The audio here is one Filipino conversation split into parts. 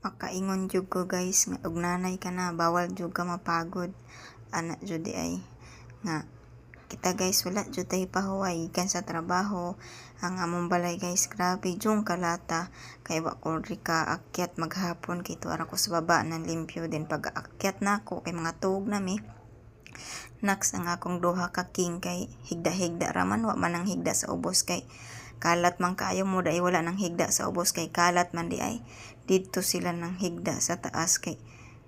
makaingon jud ko guys nga og nanay ka na bawal jud ka mapagod ana jud di ay nga kita guys wala jud tay pahuway gikan sa trabaho ang among balay guys grabe jung kalata kay wa ko ka akyat maghapon kay tuara ko sa baba nang limpyo din pag akyat nako kay mga tuog na mi next ang akong duha ka king kay higda-higda raman wa man ang higda sa ubos kay kalat man kaayo mo dai wala nang higda sa ubos kay kalat man di ay dito sila nang higda sa taas kay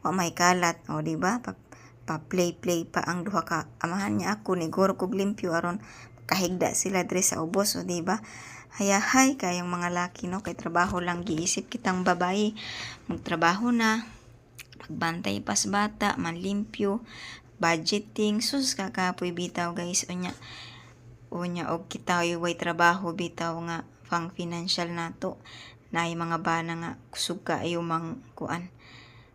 wa may kalat o di ba pa play pa ang duha ka amahan niya ako ni guro kog limpyo aron kahigda sila dre sa ubos o di ba hayahay kayong mga laki no kay trabaho lang giisip kitang babae magtrabaho na magbantay pas bata manlimpyo budgeting sus kakapoy bitaw guys unya og kita way trabaho bitaw nga pang financial nato na mga bana nga kusog kaayo mang kuan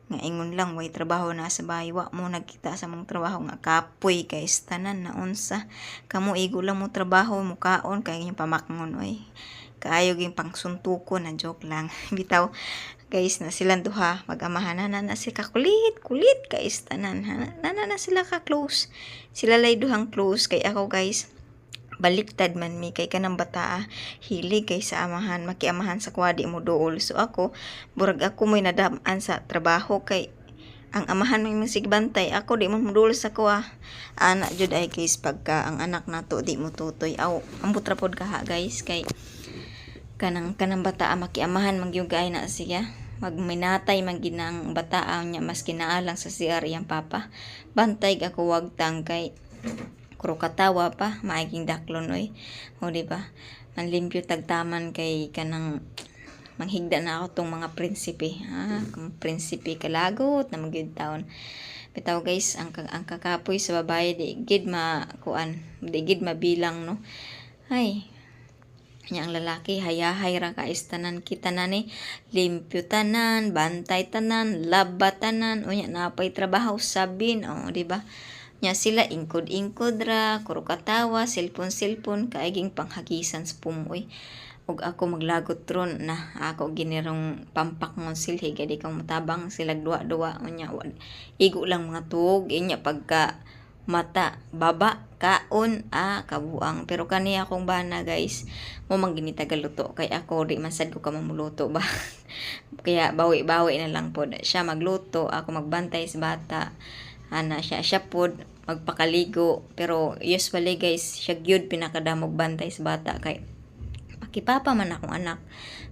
nga ingon lang way trabaho na sa bahay wa mo nagkita sa mong trabaho nga kapoy kay tanan na unsa kamo igo lang mo trabaho mo kaon kay yung pamakngon oy kaayo ging pangsuntuko na joke lang bitaw guys na silang duha mag-amahan na sila kulit kay tanan na sila ka close sila lay duhang close kay ako guys baliktad man mi kay kanang bataa hilig kay sa amahan makiamahan sa kwadi mo dool so ako burag ako may nadaman sa trabaho kay ang amahan may sigbantay ako di mo mudul sa kuha anak jud ay guys pagka ang anak nato di mo tutoy aw ambot ra pod kaha guys kay kanang bataa makiamahan mangyugay na siya magminatay man ginang bataa niya mas kinaalang sa CR yang papa bantay ako wag tangkay kuro katawa pa maiging daklon oy o di ba manlimpyo tagtaman kay kanang manghigda na ako tong mga prinsipe kung prinsipe kalagot na magyud taon bitaw guys ang kakapoy sa babae di gid makuan di gid mabilang no ay nya ang lalaki hayahay ra ka istanan kita na ni limpyo tanan bantay tanan laba tanan unya napay trabaho sabin o di ba nya sila ingkod ra kuro katawa cellphone kaiging panghagisan sa pumoy ug ako maglagot ron na ako ginirong pampakngon silhi gadi kang mutabang sila duwa unya igo lang mga tuog inya pagka mata baba kaon kabuang pero kani akong bana guys mo man gini tagaluto kay ako di man sad ko ka mamuluto ba kaya bawi na lang pod siya magluto ako magbantay sa bata ana siya pod magpakaligo pero usually guys siya gyud pinakadamog bantay sa bata kay makipapa man akong anak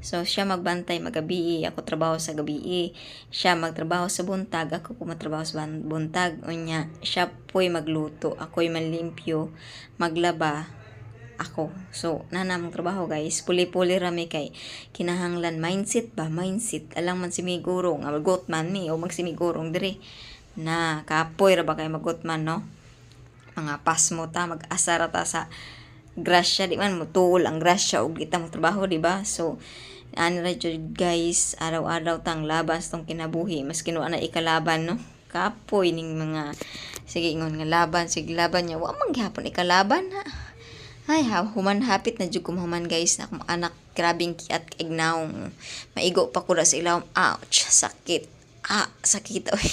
so siya magbantay magabi ako trabaho sa gabi siya magtrabaho sa buntag ako magtrabaho sa buntag unya siya po'y magluto ako'y manlimpyo maglaba ako so nanamong trabaho guys puli rami kay kinahanglan mindset alang man si miguro nga magot man ni o magsimigurong dire na kapoy ra ba kay magutman no mga pasmo ta mag-asara ta sa grasya di man mo tuol ang grasya og kita mo trabaho di ba so ano ra jud guys araw-araw tang laban sa tong kinabuhi mas kinuha na ikalaban no kapoy ning mga sige ingon nga laban niya wa man gyapon ikalaban ha ay human hapit na jud human guys na akong anak grabing kiat ignaw maigo pa ko ra sa ilawom ouch sakit oy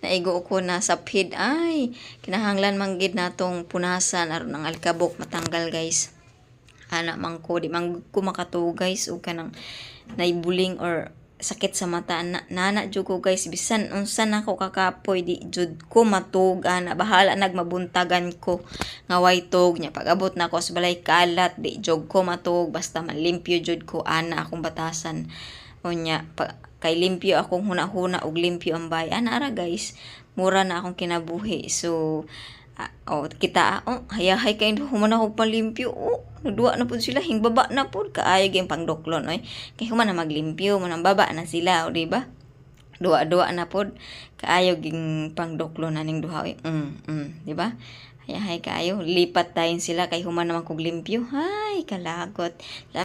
naigo ko na sa pid ay kinahanglan manggid natong punasan aron ang alkabok matanggal guys ana man ko di man ko makatuo guys ug kanang naibuling or sakit sa mata nana jud ko guys bisan unsa nako kakapoy di jud ko matug ana bahala nagmabuntagan ko nga way tug nya pag-abot na ko sa balay kalat di jud ko matug basta malimpyo jud ko ana akong batasan unya kay limpyo akong huna-huna og limpyo ang bahay ana ra guys mura na akong kinabuhi so kita hayahay kay human ako palimpyo nagduwa na pud sila hingbaba na pud kaayo gyud pangdoklon oy kay human na maglimpyo man ang baba na sila o di ba duwa na pud kaayo gyud pangdoklon na ning duha oy di ba hayahay kaayo lipat tayon sila kay human naman kog limpyo hay kalagot